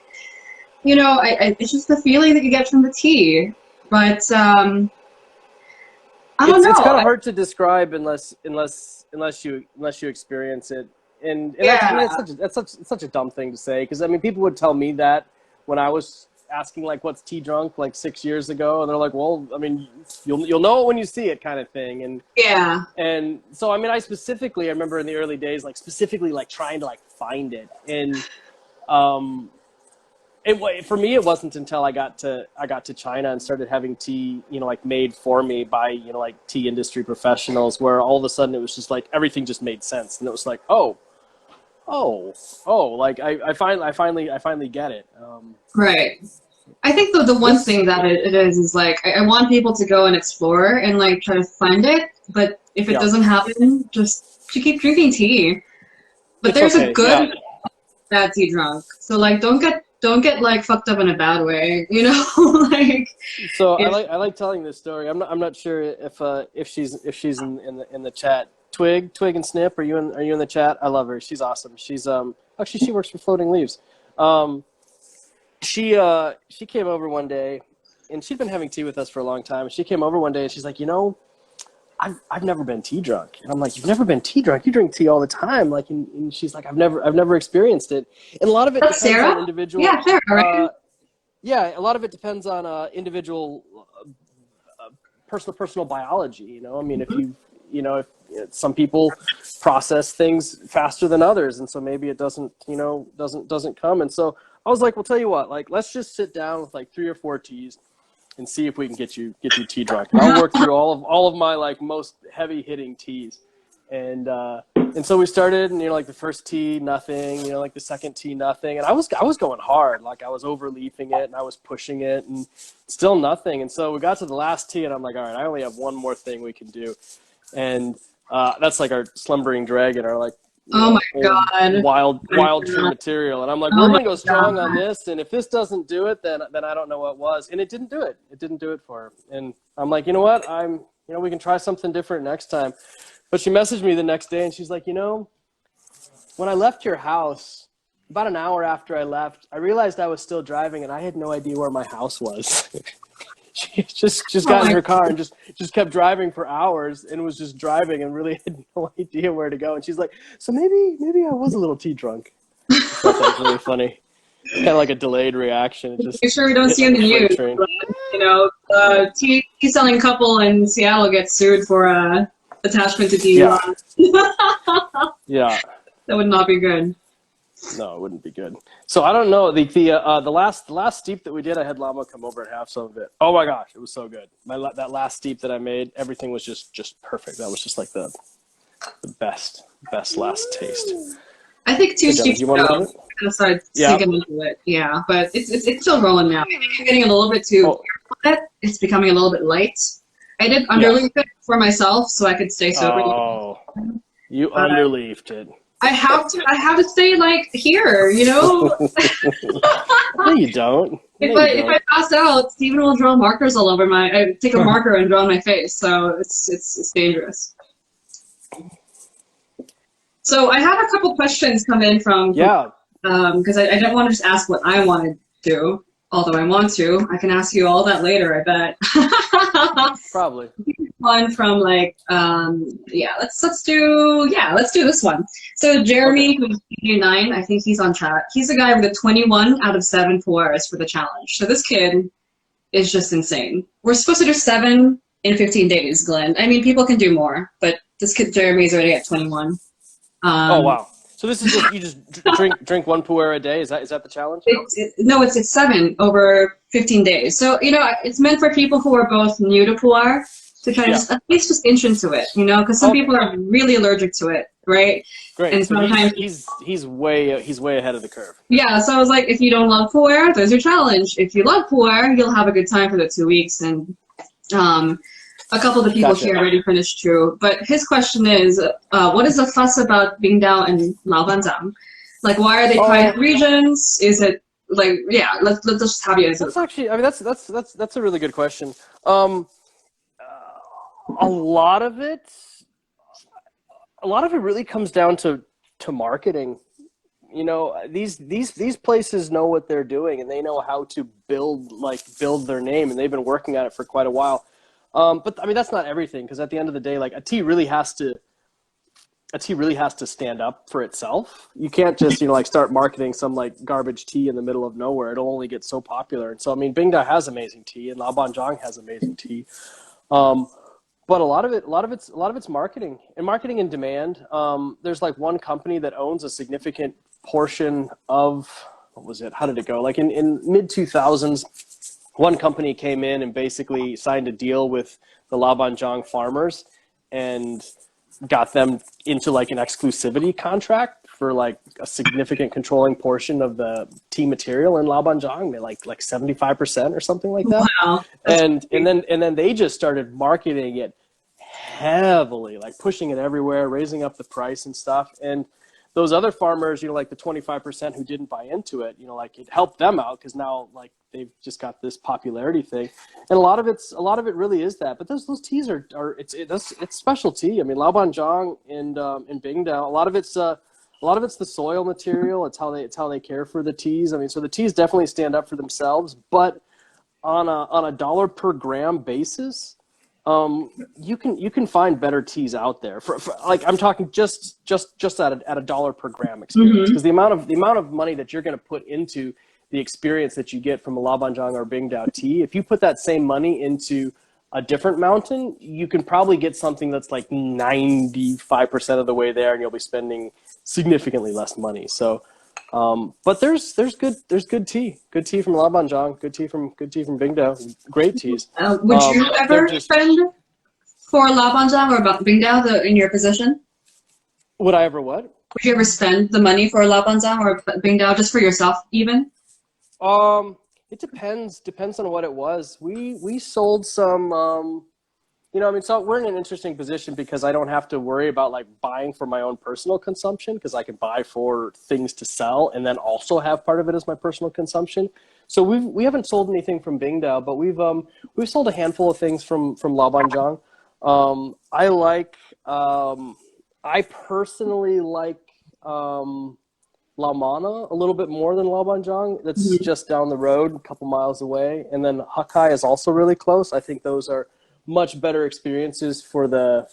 You know, it's just the feeling that you get from the tea. But I don't know. It's kind of hard to describe unless you experience it. And Yeah. that's such a dumb thing to say, because I mean, people would tell me that when I was asking like what's tea drunk like 6 years ago, and they're like, well, I mean, you'll know it when you see it, kind of thing. And yeah. and so I mean, I remember in the early days, like specifically like trying to like find it. And for me, it wasn't until I got to China and started having tea, you know, like made for me by, you know, like tea industry professionals, where all of a sudden it was just like everything just made sense, and it was like, oh, like I finally get it. Right. I think the one thing that it is like I want people to go and explore and like try to find it, but if it doesn't happen, just to keep drinking tea. But there's a good bad tea drunk, so like don't get like fucked up in a bad way, you know. Like, so I like telling this story. I'm not sure if she's in the chat. Twig and Snip, are you in the chat? I love her. She's awesome. She's actually she works for Floating Leaves. She came over one day, and she'd been having tea with us for a long time. She came over one day and she's like, you know, I've never been tea drunk. And I'm like, you've never been tea drunk? You drink tea all the time. Like, and she's like, I've never experienced it. And a lot of it depends on individual. Yeah, Sarah, right? Yeah, a lot of it depends on individual personal biology. You know, I mean, if some people process things faster than others, and so maybe it doesn't come. And so I was like, well, tell you what, like, let's just sit down with like 3 or 4 teas and see if we can get you tea drunk. And I'll work through all of my like most heavy hitting teas. And so we started, and like the first tea, nothing, like the second tea, nothing. And I was going hard, like I was overleafing it and I was pushing it, and still nothing. And so we got to the last tea, and I'm like, all right, I only have one more thing we can do. And that's like our slumbering dragon, our like God, wild tree material. And I'm like, we're gonna go strong on this, and if this doesn't do it, then I don't know what was. And it didn't do it. It didn't do it for her. And I'm like, you know what? We can try something different next time. But she messaged me the next day, and she's like, when I left your house, about an hour after I left, I realized I was still driving, and I had no idea where my house was. She just got in her car and just kept driving for hours, and was just driving and really had no idea where to go. And she's like, so maybe I was a little tea drunk. I thought that was really funny. Kind of like a delayed reaction. Make sure we don't see in the news. Tea selling couple in Seattle gets sued for attachment to DUI. Yeah. That would not be good. No, it wouldn't be good. So I don't know. The last steep that we did, I had Llama come over and have some of it. Oh my gosh, it was so good. That last steep that I made, everything was just perfect. That was just like the best last taste. I think 2 steeps ago, I started sinking into it. Yeah, but it's still rolling now. I think I'm getting a little bit too. It's becoming a little bit light. I did underleaf it for myself so I could stay sober. Oh, you underleafed it. I have to stay like here, No, you don't. If I pass out, Steven will draw markers all over I take a marker and draw on my face, so it's dangerous. So I have a couple questions come in from because I don't want to just ask what I want to do, although I want to. I can ask you all that later, I bet. Probably. One from like let's do this one. So Jeremy, who's 9, I think he's on chat. He's a guy with a 21 out of 7 Polaris for the challenge. So this kid is just insane. We're supposed to do 7 in 15 days, Glenn. I mean, people can do more, but this kid Jeremy is already at 21. Oh wow! So this is you just drink 1 puer a day? Is that the challenge? It's 7 over 15 days. So it's meant for people who are both new to puer to try to just at least just inch into it, you know, because some people are really allergic to it, right? Great. And so sometimes he's way ahead of the curve. yeah. So I was like, if you don't love pu'er, there's your challenge. If you love pu'er, you'll have a good time for the 2 weeks. And a couple of the people here already finished too. But his question is, what is the fuss about Bingdao and Laobanzang? Like, why are they private regions? Is it like, yeah? Let's just have you answer. That's actually, I mean, that's a really good question. A lot of it really comes down to marketing. You know, these places know what they're doing, and they know how to build their name, and they've been working at it for quite a while. But I mean, that's not everything, because at the end of the day, like a tea really has to stand up for itself. You can't just, you know, like start marketing some like garbage tea in the middle of nowhere. It'll only get so popular. And so, I mean, Bingda has amazing tea, and Laobanzhang has amazing tea. But a lot of it's marketing and demand. There's like one company that owns a significant portion of, what was it? How did it go? Like in mid 2000s, one company came in and basically signed a deal with the Laobanzhang farmers and got them into like an exclusivity contract for like a significant controlling portion of the tea material in Laobanzhang, like 75% or something like that. Wow. And then they just started marketing it heavily, like pushing it everywhere, raising up the price and stuff. And those other farmers, you know, like the 25% who didn't buy into it, you know, like it helped them out because now like they've just got this popularity thing. And a lot of it really is that. But those teas are it's special tea. I mean, Laobanzhang and Bingdao, a lot of it's the soil material. It's how they care for the teas. I mean, so the teas definitely stand up for themselves, but on a dollar per gram basis, you can find better teas out there for like, I'm talking just at a dollar per gram experience, because the amount of money that you're going to put into the experience that you get from a Laobanzhang or Bingdao tea, if you put that same money into a different mountain, you can probably get something that's like 95% of the way there, and you'll be spending significantly less money. So, but there's good tea from Laobanzhang, good tea from Bingdao, great teas. Would you ever spend for Laobanzhang or Bingdao in your position? Would I ever what? Would you ever spend the money for Laobanzhang or Bingdao just for yourself even? It depends on what it was. We sold some, you know, I mean, so we're in an interesting position because I don't have to worry about like buying for my own personal consumption, because I can buy for things to sell and then also have part of it as my personal consumption. So we haven't sold anything from Bingdao, but we've sold a handful of things from Laobanzhang. I personally like Laomana a little bit more than Laobanzhang. That's just down the road, a couple miles away. And then Hakai is also really close. I think those are much better experiences for the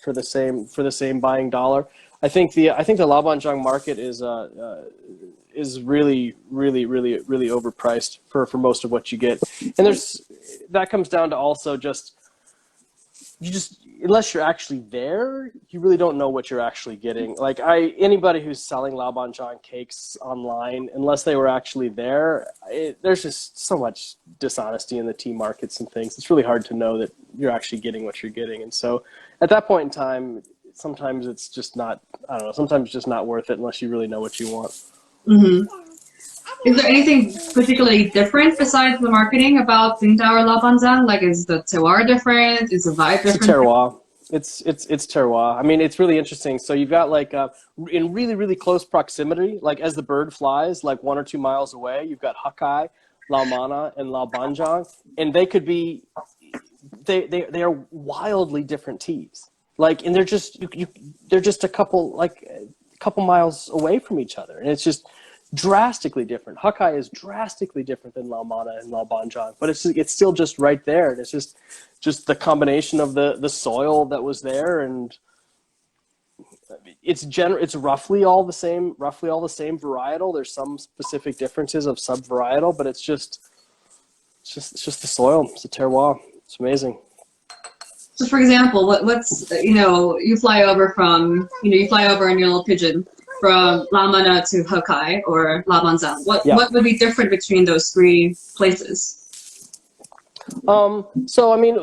same buying dollar. I think the Laobanzhang market is really overpriced for most of what you get. And that comes down to also just unless you're actually there, you really don't know what you're actually getting. Like anybody who's selling Laobanzhang cakes online, unless they were actually there, there's just so much dishonesty in the tea markets and things. It's really hard to know that you're actually getting what you're getting. And so at that point in time, sometimes it's just not, I don't know, sometimes it's just not worth it unless you really know what you want. Mm-hmm. Is there anything particularly different besides the marketing about Bingdao or Laobanzhang? Like, is the terroir different? Is the vibe different? It's a terroir. It's terroir. I mean, it's really interesting. So you've got like in really close proximity, like as the bird flies, like 1 or 2 miles away, you've got Hakai, Laomana, and Laobanzhang, and they could be they are wildly different teas. Like, and they're just a couple miles away from each other, and it's just drastically different. Hakai is drastically different than Laomana and Laobanzhang, but it's still just right there, and it's just the combination of the soil that was there, and it's roughly all the same varietal. There's some specific differences of sub-varietal, but it's just the soil. It's a terroir. It's amazing. So, for example, what's you fly over in your little pigeon from Laomana to Hakai or Laobanzhang. What would be different between those three places? So I mean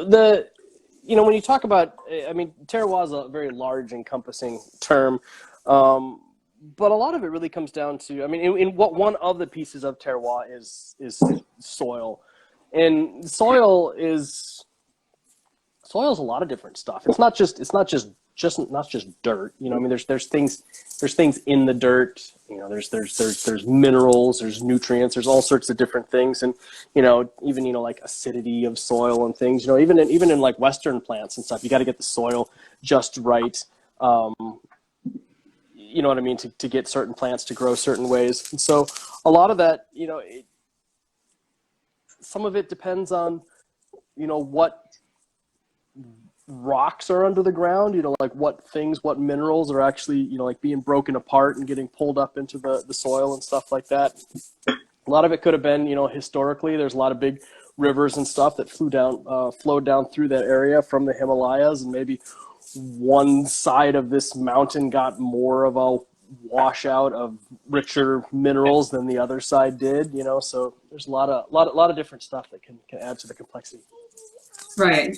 when you talk about, I mean, terroir is a very large, encompassing term, but a lot of it really comes down to, I mean, in what one of the pieces of terroir is soil, and soil is a lot of different stuff. It's not just dirt. I mean, there's things in the dirt. There's minerals, there's nutrients, there's all sorts of different things, and even like acidity of soil and things. Even in like Western plants and stuff, you got to get the soil just right. You know what I mean, to get certain plants to grow certain ways. And so a lot of that, some of it depends on what rocks are under the ground, like what minerals are actually, like being broken apart and getting pulled up into the soil and stuff like that. A lot of it could have been, historically, there's a lot of big rivers and stuff that flowed down through that area from the Himalayas, and maybe one side of this mountain got more of a washout of richer minerals than the other side did, so there's a lot of different stuff that can add to the complexity. Right.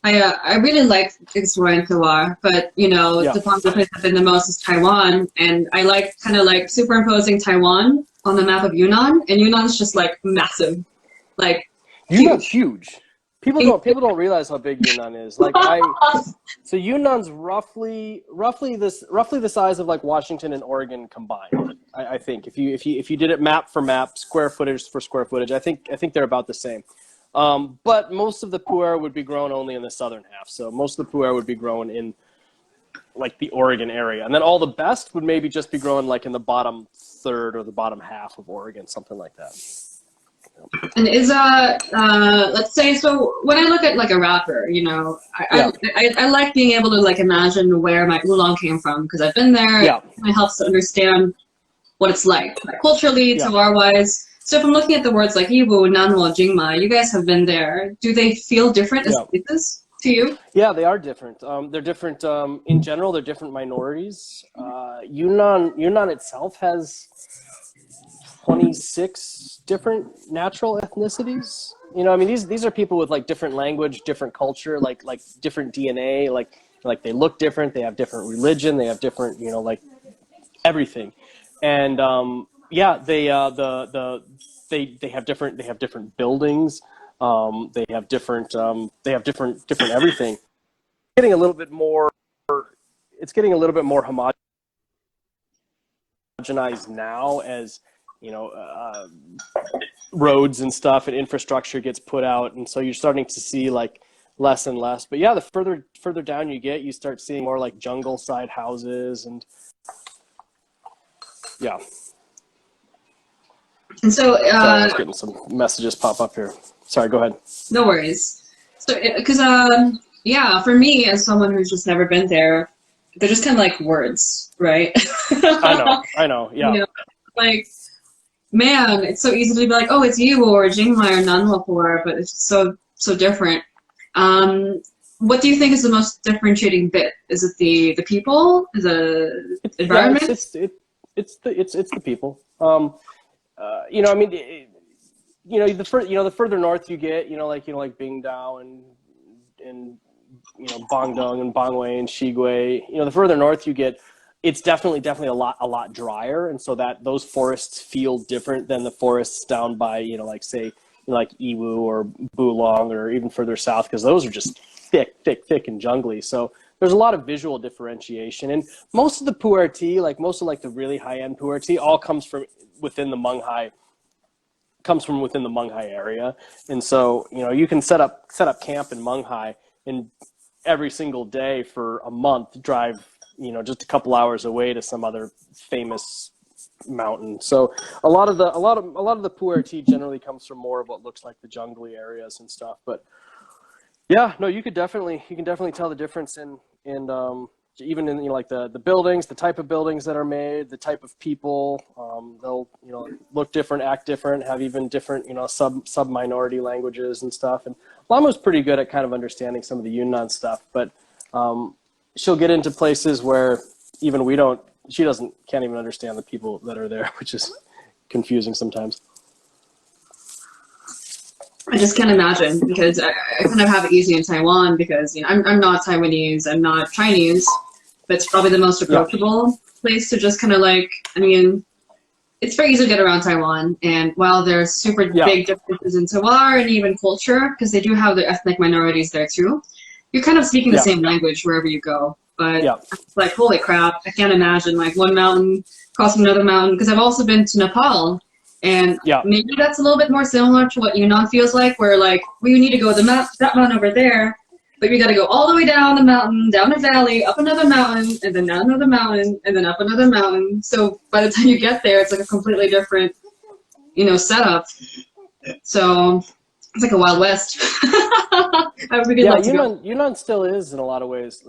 I really like exploring terroir, but the place I've been the most is Taiwan, and I like kind of like superimposing Taiwan on the map of Yunnan, and Yunnan's just like massive, like Yunnan's huge. People don't realize how big Yunnan is. So Yunnan's roughly the size of like Washington and Oregon combined. I think if you did it map for map, square footage for square footage, I think they're about the same. But most of the pu'er would be grown only in the southern half. So most of the pu'er would be grown in like the Oregon area. And then all the best would maybe just be grown like in the bottom third or the bottom half of Oregon, something like that. And is let's say, so when I look at like a rapper, I like being able to like imagine where my oolong came from, because I've been there. Yeah. It helps to understand what it's like culturally, terroir-wise. So if I'm looking at the words like Yiwu, Nanwo, Jingma, you guys have been there. Do they feel different as places to you? Yeah, they are different. They're different in general. They're different minorities. Yunnan itself has 26 different natural ethnicities. I mean, these are people with like different language, different culture, like different DNA, like they look different. They have different religion. They have different, like everything, and they have different buildings. They have different everything. Getting a little bit more. It's getting a little bit more homogenized now as roads and stuff and infrastructure gets put out, and so you're starting to see like less and less. But yeah, the further down you get, you start seeing more like jungle side houses, and yeah. And so I was getting some messages pop up here. Sorry, go ahead. No worries. So because for me, as someone who's just never been there, they're just kind of like words, right? I know. Yeah. Like, man, it's so easy to be like, oh, it's Yiwu or Jingmai or Nanwapur, but it's so different. What do you think is the most differentiating bit? Is it the people? Is it environment? It's the people. I mean, the further north you get, like Bingdao and Bangdong and Bangwei and Shigui, the further north you get, it's definitely a lot drier, and so that those forests feel different than the forests down by like Yiwu or Bulong or even further south, because those are just thick and jungly. So there's a lot of visual differentiation, and most of the pu'er tea, like most of like the really high-end pu'er tea, all comes from within the Munghai area. And so you can set up camp in Munghai, and every single day for a month drive just a couple hours away to some other famous mountain. So a lot of the pu'er tea generally comes from more of what looks like the jungly areas and stuff. But yeah, no, you can definitely tell the difference in even in like the buildings, the type of buildings that are made, the type of people. They'll look different, act different, have even different sub minority languages and stuff. And Lama's pretty good at kind of understanding some of the Yunnan stuff, but she'll get into places where even she can't even understand the people that are there, which is confusing sometimes. I just can't imagine because I kind of have it easy in Taiwan because I'm not Taiwanese, I'm not Chinese, but it's probably the most Yeah. approachable place to just kind of like, I mean, it's very easy to get around Taiwan, and while there's super Yeah. big differences in terroir and even culture, because they do have their ethnic minorities there too, you're kind of speaking the Yeah. same language wherever you go. But Yeah. it's like, holy crap, I can't imagine like one mountain crossing another mountain, because I've also been to Nepal, and Yeah. maybe that's a little bit more similar to what Yunnan feels like, where like we need to go that mountain over there, but we got to go all the way down the mountain, down a valley, up another mountain, and then down another mountain, and then up another mountain. So by the time you get there, it's like a completely different, setup. So it's like a Wild West. I really Yeah, like to go. Yunnan still is in a lot of ways,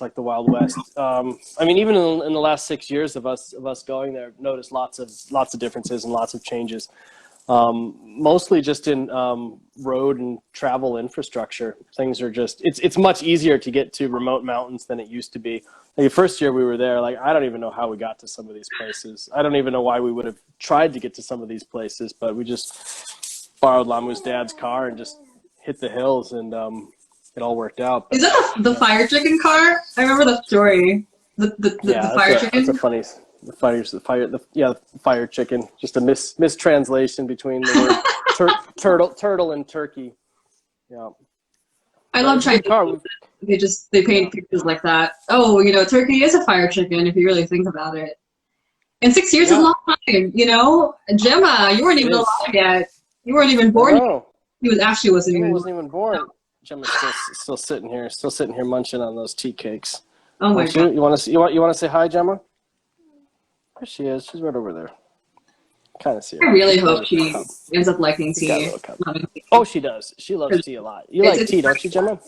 like the Wild West. I mean, even in the last 6 years of us going there, I've noticed lots of differences and lots of changes. Mostly just in road and travel infrastructure. Things are just it's much easier to get to remote mountains than it used to be. Like the first year we were there, like I don't even know how we got to some of these places. I don't even know why we would have tried to get to some of these places, but we just borrowed Lamu's dad's car and just hit the hills, and it all worked out. But, Is that the fire chicken car? I remember the story. The fire chicken. That's a funny. The fire chicken. Just a mistranslation between the word turtle and turkey. Yeah. I love Chinese. They paint pictures like that. Oh, turkey is a fire chicken if you really think about it. And 6 years is a long time, Gemma, you weren't even alive yet. You weren't even born yet. Ashley wasn't even born. Gemma's still sitting here munching on those tea cakes. Oh my God. You want to say hi, Gemma? There she is. She's right over there. Kind of see her. I really hope she ends up liking tea. Oh, she does. She loves tea a lot. You like tea, don't you, Gemma?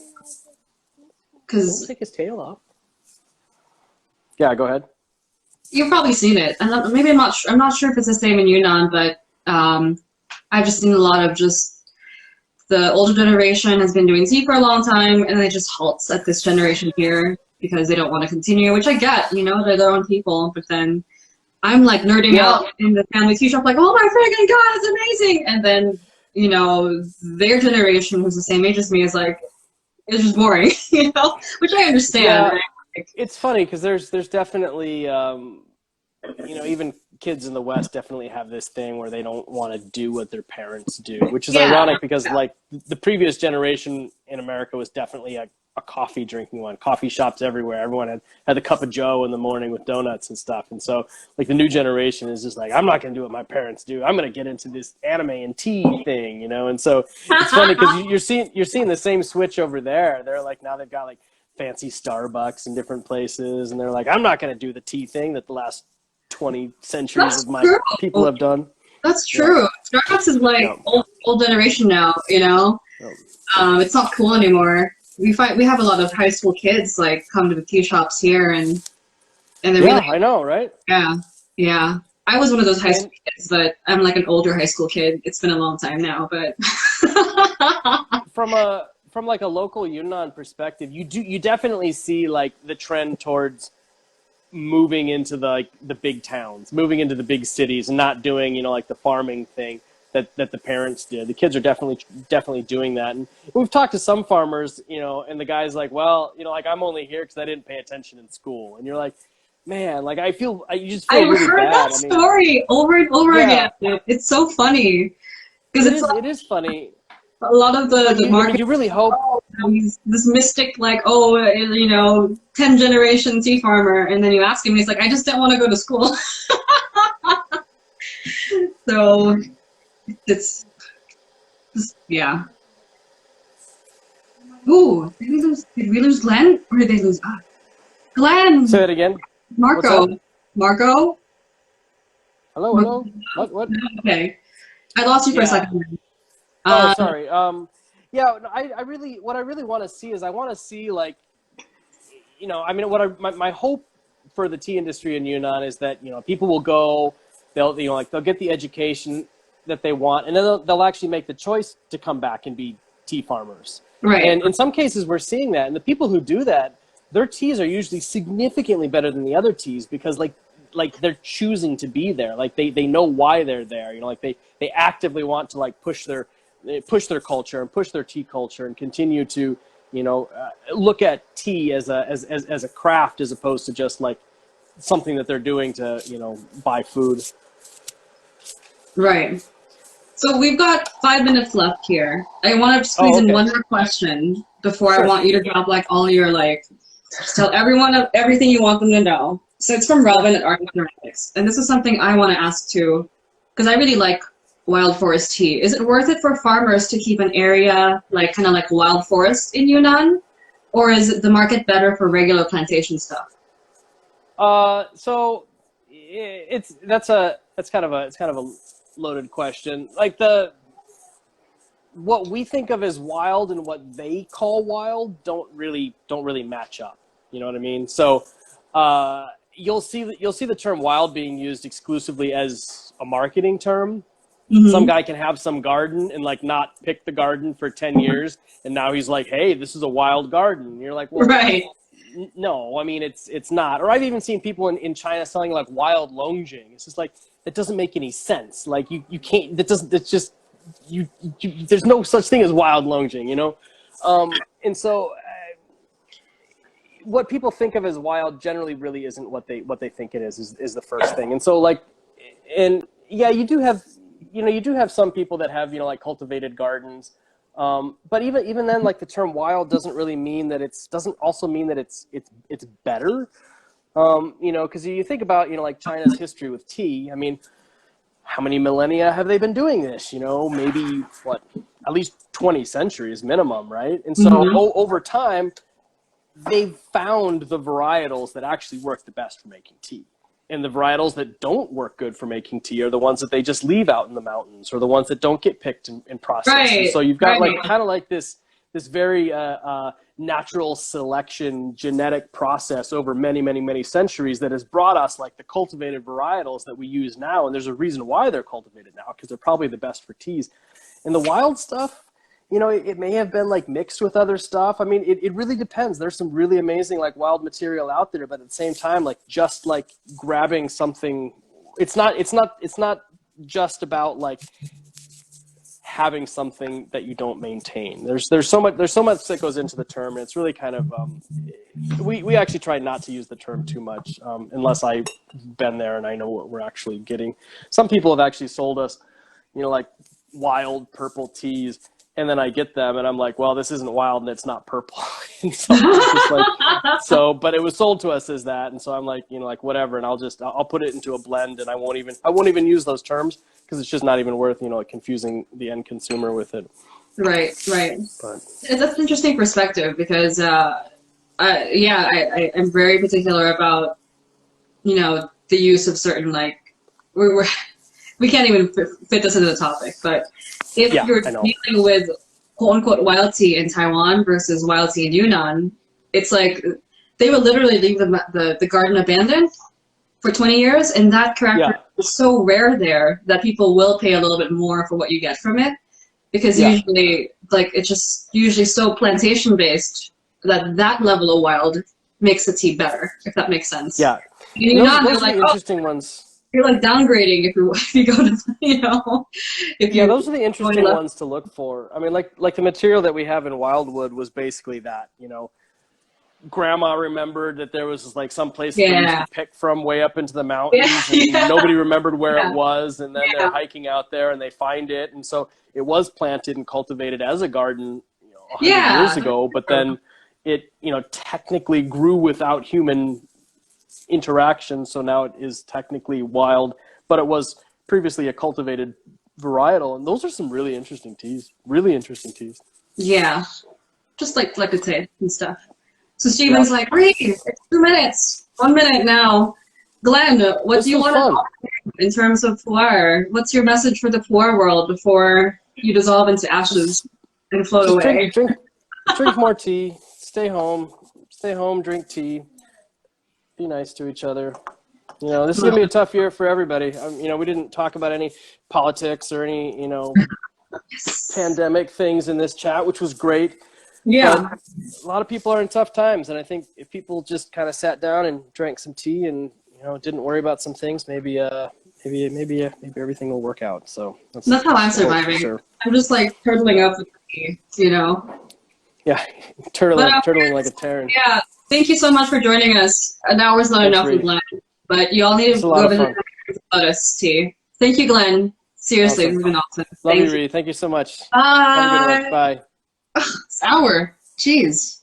Because take his tail off. Yeah, go ahead. You've probably seen it, and maybe I'm not sure if it's the same in Yunnan, but I've just seen a lot of just the older generation has been doing tea for a long time, and they just halts at this generation here because they don't want to continue, which I get. They're their own people, but then I'm like nerding out in the family tea shop, like, oh my friggin' God, it's amazing, and then their generation, who's the same age as me, is like, it's just boring, which I understand. Yeah, right? It's funny because there's definitely even kids in the West definitely have this thing where they don't want to do what their parents do, which is ironic because like the previous generation in America was definitely a coffee drinking one. Coffee shops everywhere. Everyone had the cup of joe in the morning with donuts and stuff. And so like the new generation is just like, I'm not going to do what my parents do. I'm going to get into this anime and tea thing, And so it's funny because you're seeing the same switch over there. They're like, now they've got like fancy Starbucks in different places. And they're like, I'm not going to do the tea thing that the last 20 centuries of my people have done. That's true. Yeah. Starbucks is like old generation now, It's not cool anymore. We have a lot of high school kids like come to the tea shops here and they're really, I know, right? Yeah. I was one of those high school kids, but I'm like an older high school kid. It's been a long time now, but from like a local Yunnan perspective, you definitely see like the trend towards moving into the big towns, moving into the big cities, and not doing like the farming thing that the parents did. The kids are definitely doing that. And we've talked to some farmers, and the guy's like, well, like I'm only here because I didn't pay attention in school. And you're like, man, like you just feel really bad. I've heard that story over and over again. It's so funny because it is funny. A lot of the market. You really hope he's this mystic, like 10 generation tea farmer, and then you ask him, he's like, I just didn't want to go to school. So it's just, yeah. Ooh, did we lose Glen, or did they lose us? Glen. Say it again. Marco. Hello. What? Okay, I lost you for a second. Oh, sorry. I really want to see is I want to see like, my hope for the tea industry in Yunnan is that people will go, they'll get the education that they want, and then they'll actually make the choice to come back and be tea farmers. Right. And in some cases we're seeing that, and the people who do that, their teas are usually significantly better than the other teas because like they're choosing to be there, like they know why they're there. Like they actively want to like push their push their culture and push their tea culture and continue to, look at tea as a craft as opposed to just like something that they're doing to, buy food. Right. So we've got 5 minutes left here. I want to squeeze in one more question before I want you to drop like all your just tell everyone everything you want them to know. So it's from Robin at Art Economics, and this is something I want to ask too, because I really like wild forest tea. Is it worth it for farmers to keep an area kind of like wild forest in Yunnan, or is the market better for regular plantation stuff? So that's kind of a loaded question. Like what we think of as wild and what they call wild don't really match up. You know what I mean? So you'll see the term wild being used exclusively as a marketing term. Mm-hmm. Some guy can have some garden and not pick the garden for 10 years, and now he's like, hey, this is a wild garden. And you're like, well, right. No, I mean it's not. Or I've even seen people in China selling wild longjing. It's just it doesn't make any sense. You can't. That's just you. There's no such thing as wild longjing, And so what people think of as wild generally really isn't what they think it is the first thing. And so and yeah, you do have some people that have cultivated gardens. But even then, the term wild doesn't really mean that doesn't also mean that it's better. Because you think about, China's history with tea. I mean, how many millennia have they been doing this? Maybe at least 20 centuries minimum, right? And so over time, they've found the varietals that actually work the best for making tea. And the varietals that don't work good for making tea are the ones that they just leave out in the mountains, or the ones that don't get picked and processed. Right. And so you've got this very natural selection genetic process over many, many, many centuries that has brought us the cultivated varietals that we use now. And there's a reason why they're cultivated now, because they're probably the best for teas. And the wild stuff, it may have been mixed with other stuff. I mean, it really depends. There's some really amazing wild material out there, but at the same time, just grabbing something, it's not just about having something that you don't maintain. There's so much that goes into the term, and it's really kind of we actually try not to use the term too much unless I've been there and I know what we're actually getting. Some people have actually sold us, wild purple teas. And then I get them and I'm like, well, this isn't wild and it's not purple. And so, it's just but it was sold to us as that. And so I'm like, whatever. And I'll put it into a blend, and I won't even use those terms, because it's just not even worth, confusing the end consumer with it. Right. But that's an interesting perspective, because, I'm very particular about, the use of certain, we can't even fit this into the topic, but if you're dealing with quote-unquote wild tea in Taiwan versus wild tea in Yunnan, it's they would literally leave the garden abandoned for 20 years, and that character is so rare there that people will pay a little bit more for what you get from it, because usually, it's just usually so plantation-based that level of wild makes the tea better, if that makes sense. Yeah. In Yunnan, those are the interesting ones. You're downgrading if you go to, those are the interesting ones to look for. I mean, like the material that we have in Wildwood was basically that, Grandma remembered that there was some place we used to pick from way up into the mountains, and nobody remembered where it was, and then they're hiking out there and they find it, and so it was planted and cultivated as a garden, 100 years ago, but then it, technically grew without human interaction, so now it is technically wild, but it was previously a cultivated varietal, and those are some really interesting teas. Yeah, just like latte and stuff. So Steven's Reed, it's 2 minutes, 1 minute now. Glenn, what do you want to talk in terms of pu'er? What's your message for the pu'er world before you dissolve into ashes and float away? Drink more tea. Stay home, drink tea. Be nice to each other. This is going to be a tough year for everybody. We didn't talk about any politics or any, pandemic things in this chat, which was great. Yeah. But a lot of people are in tough times. And I think if people just kind of sat down and drank some tea and, didn't worry about some things, maybe maybe everything will work out. So That's how I'm hope for surviving. sure. I'm just like turtling up with me, you know. Yeah, But, turtling like a Terran. yeah, thank you so much for joining us. An hour's not Thanks, enough with Ree. Glen, but you all need It's to a lot go of visit fun. the Crimson Lotus Tea. Thank you, Glen. Seriously, Awesome. it's been awesome. Love Thank you, you. Ree. Thank you so much. Have a good one. Bye. Bye. It's hour. Jeez.